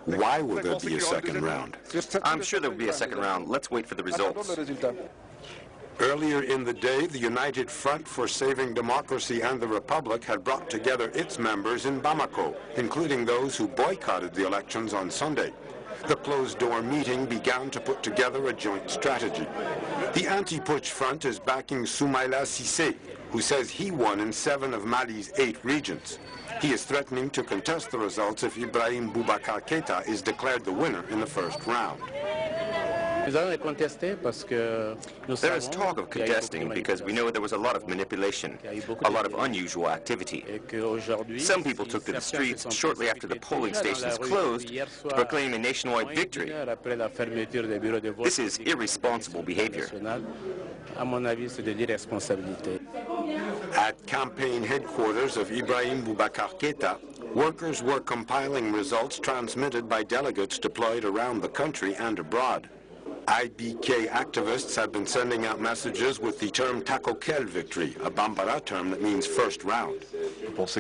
Why will there be a second round? I'm sure there will be a second round. Let's wait for the results. Earlier in the day, the United Front for Saving Democracy and the Republic had brought together its members in Bamako, including those who boycotted the elections on Sunday. The closed-door meeting began to put together a joint strategy. The anti-putsch front is backing Soumaïla Cissé, who says he won in 7 of Mali's 8 regions. He is threatening to contest the results if Ibrahim Boubacar Keïta is declared the winner in the first round. There is talk of contesting because we know there was a lot of manipulation, a lot of unusual activity. Some people took to the streets shortly after the polling stations closed to proclaim a nationwide victory. This is irresponsible behavior. At campaign headquarters of Ibrahim Boubacar Keïta, workers were compiling results transmitted by delegates deployed around the country and abroad. IBK activists have been sending out messages with the term Takokel victory, a Bambara term that means first round.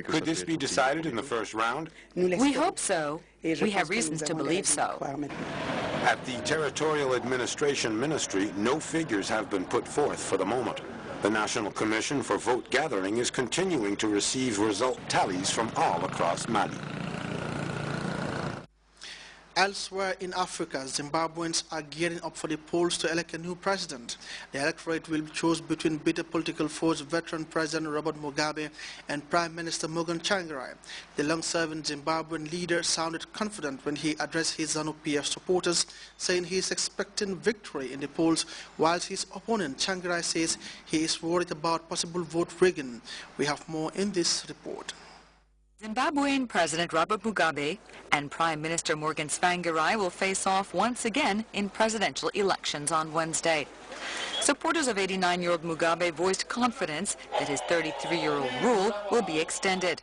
Could this be decided in the first round? We hope so. We have reasons to believe so. At the Territorial Administration Ministry, no figures have been put forth for the moment. The National Commission for Vote Gathering is continuing to receive result tallies from all across Mali. Elsewhere in Africa, Zimbabweans are gearing up for the polls to elect a new president. The electorate will choose between bitter political foes veteran President Robert Mugabe and Prime Minister Morgan Tsvangirai. The long-serving Zimbabwean leader sounded confident when he addressed his ZANU-PF supporters, saying he is expecting victory in the polls, whilst his opponent Tsvangirai says he is worried about possible vote rigging. We have more in this report. Zimbabwean President Robert Mugabe and Prime Minister Morgan Tsvangirai will face off once again in presidential elections on Wednesday. Supporters of 89-year-old Mugabe voiced confidence that his 33-year-old rule will be extended.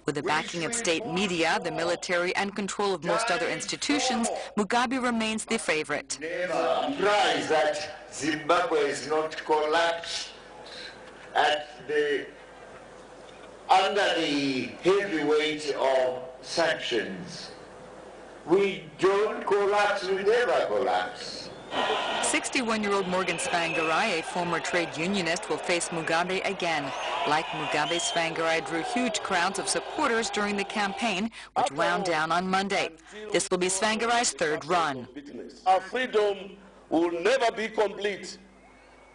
With the backing of state media, the military, and control of most other institutions, Mugabe remains the favorite. Never surprised that Zimbabwe is not collapsed under the heavy weight of sanctions. We don't collapse, we never collapse. 61-year-old Morgan Tsvangirai, a former trade unionist, will face Mugabe again. Like Mugabe, Tsvangirai drew huge crowds of supporters during the campaign, which wound down on Monday. This will be Tsvangirai's third run. Our freedom will never be complete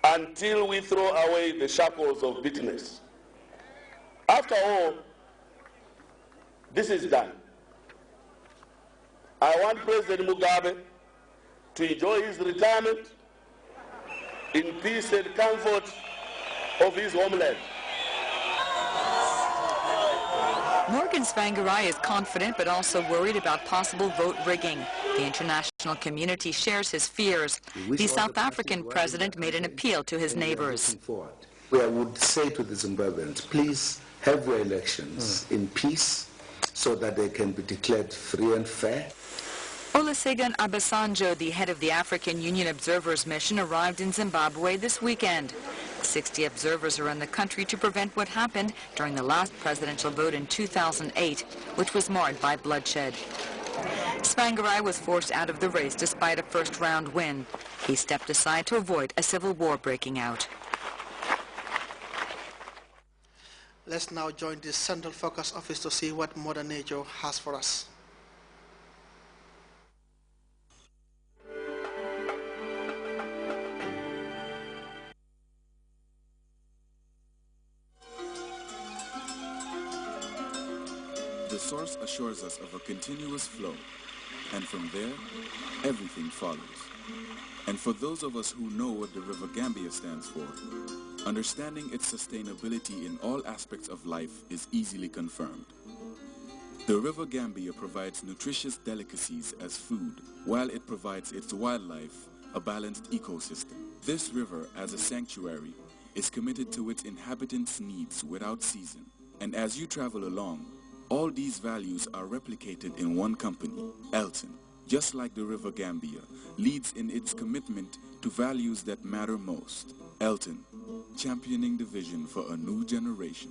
until we throw away the shackles of bitterness. After all, this is done. I want President Mugabe to enjoy his retirement in peace and comfort of his homeland. Morgan Tsvangirai is confident but also worried about possible vote rigging. The international community shares his fears. The South African president made an appeal to his neighbors. I would say to the Zimbabweans, please have your elections in peace so that they can be declared free and fair. Olusegun Obasanjo, the head of the African Union Observers Mission, arrived in Zimbabwe this weekend. 60 observers are in the country to prevent what happened during the last presidential vote in 2008, which was marred by bloodshed. Tsvangirai was forced out of the race despite a first-round win. He stepped aside to avoid a civil war breaking out. Let's now join the Central Focus Office to see what Mother Nature has for us. The source assures us of a continuous flow, and from there, everything follows. And for those of us who know what the River Gambia stands for, understanding its sustainability in all aspects of life is easily confirmed. The River Gambia provides nutritious delicacies as food, while it provides its wildlife a balanced ecosystem. This river, as a sanctuary, is committed to its inhabitants' needs without season. And as you travel along, all these values are replicated in one company, Elton. Just like the River Gambia, leads in its commitment to values that matter most. Elton, championing the vision for a new generation.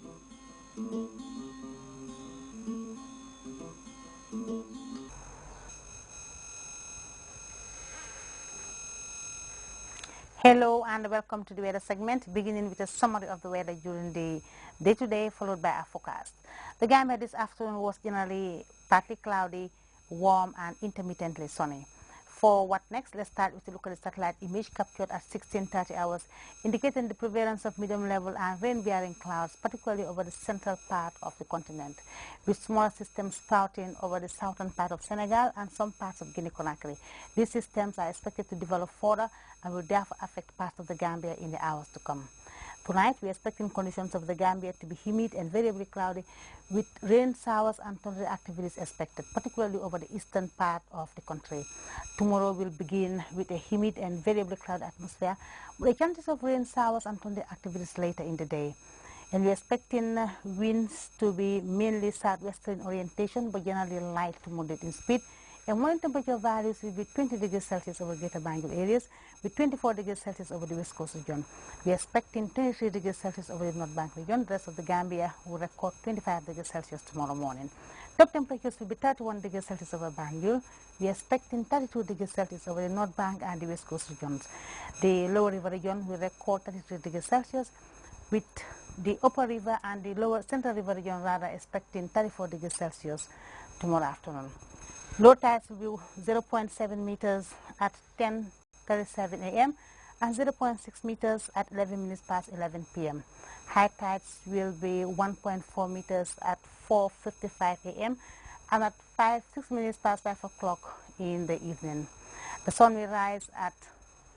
Hello and welcome to the weather segment, beginning with a summary of the weather during the day-to-day, followed by a forecast. The Gambia this afternoon was generally partly cloudy, warm and intermittently sunny. For what next, let's start with a look at the satellite image captured at 16:30 hours, indicating the prevalence of medium level and rain-bearing clouds, particularly over the central part of the continent, with small systems sprouting over the southern part of Senegal and some parts of Guinea-Conakry. These systems are expected to develop further and will therefore affect parts of the Gambia in the hours to come. Tonight, we are expecting conditions of the Gambia to be humid and variably cloudy, with rain showers and thundery activities expected, particularly over the eastern part of the country. Tomorrow will begin with a humid and variably cloudy atmosphere, with chances of rain showers and thundery activities later in the day. And we are expecting winds to be mainly southwestern orientation, but generally light to moderate in speed. And morning temperature values will be 20 degrees Celsius over Greater Banjul areas, with 24 degrees Celsius over the West Coast region. We are expecting 23 degrees Celsius over the North Bank region. The rest of the Gambia will record 25 degrees Celsius tomorrow morning. Top temperatures will be 31 degrees Celsius over Banjul. We are expecting 32 degrees Celsius over the North Bank and the West Coast regions. The lower river region will record 33 degrees Celsius, with the upper river and the lower central river region rather expecting 34 degrees Celsius tomorrow afternoon. Low tides will be 0.7 meters at 10:37 a.m. and 0.6 meters at 11 minutes past 11 p.m. High tides will be 1.4 meters at 4:55 a.m. and at 6 minutes past 5 o'clock in the evening. The sun will rise at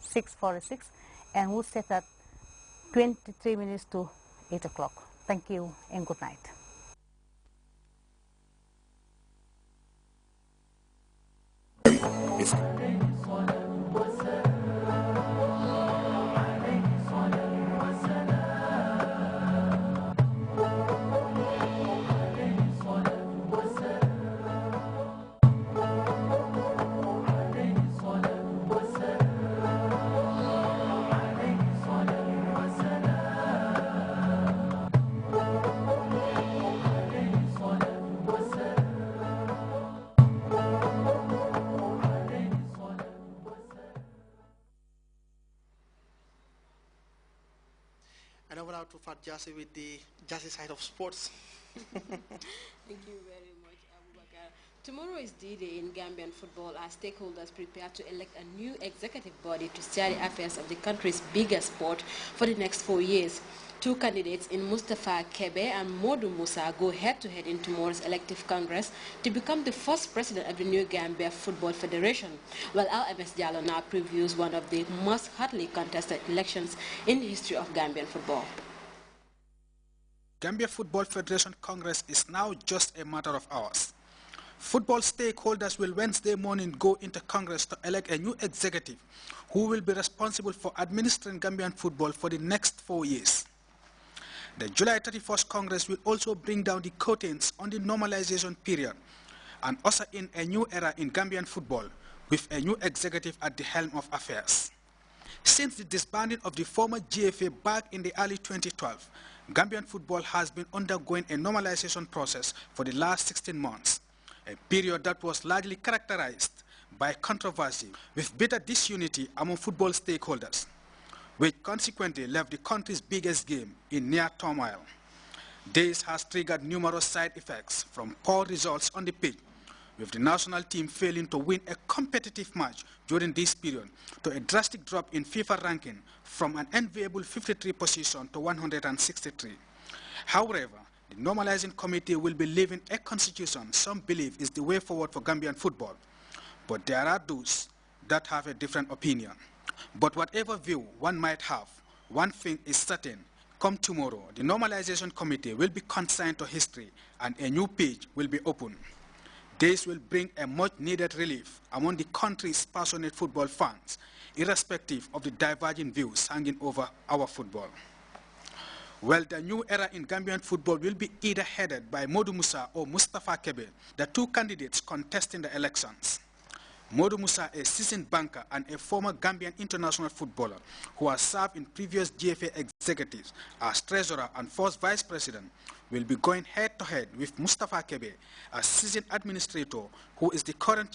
6:46 and will set at 23 minutes to 8 o'clock. Thank you and good night. And over now to Fat Jassy with the Jassy side of sports. Thank you very much, Abubakar. Tomorrow is D-Day in Gambian football as stakeholders prepare to elect a new executive body to steer the affairs of the country's biggest sport for the next 4 years. Two candidates in Mustafa Kebe and Modu Musa go head-to-head in tomorrow's elective Congress to become the first president of the new Gambia Football Federation, while LMS Diallo now previews one of the most hotly contested elections in the history of Gambian football. Gambia Football Federation Congress is now just a matter of hours. Football stakeholders will Wednesday morning go into Congress to elect a new executive who will be responsible for administering Gambian football for the next 4 years. The July 31st Congress will also bring down the curtains on the normalization period and usher in a new era in Gambian football with a new executive at the helm of affairs. Since the disbanding of the former GFA back in the early 2012, Gambian football has been undergoing a normalization process for the last 16 months, a period that was largely characterized by controversy with bitter disunity among football stakeholders, which consequently left the country's biggest game in near turmoil. This has triggered numerous side effects from poor results on the pitch, with the national team failing to win a competitive match during this period, to a drastic drop in FIFA ranking from an enviable 53 position to 163. However, the normalizing committee will be leaving a constitution some believe is the way forward for Gambian football, but there are those that have a different opinion. But whatever view one might have, one thing is certain: come tomorrow, the normalization committee will be consigned to history and a new page will be opened. This will bring a much-needed relief among the country's passionate football fans, irrespective of the diverging views hanging over our football. Well, the new era in Gambian football will be either headed by Modu Musa or Mustafa Kebe, the two candidates contesting the elections. Modu Musa, a seasoned banker and a former Gambian international footballer who has served in previous GFA executives as treasurer and first vice president, will be going head-to-head with Mustafa Kebe, a seasoned administrator who is the current chairman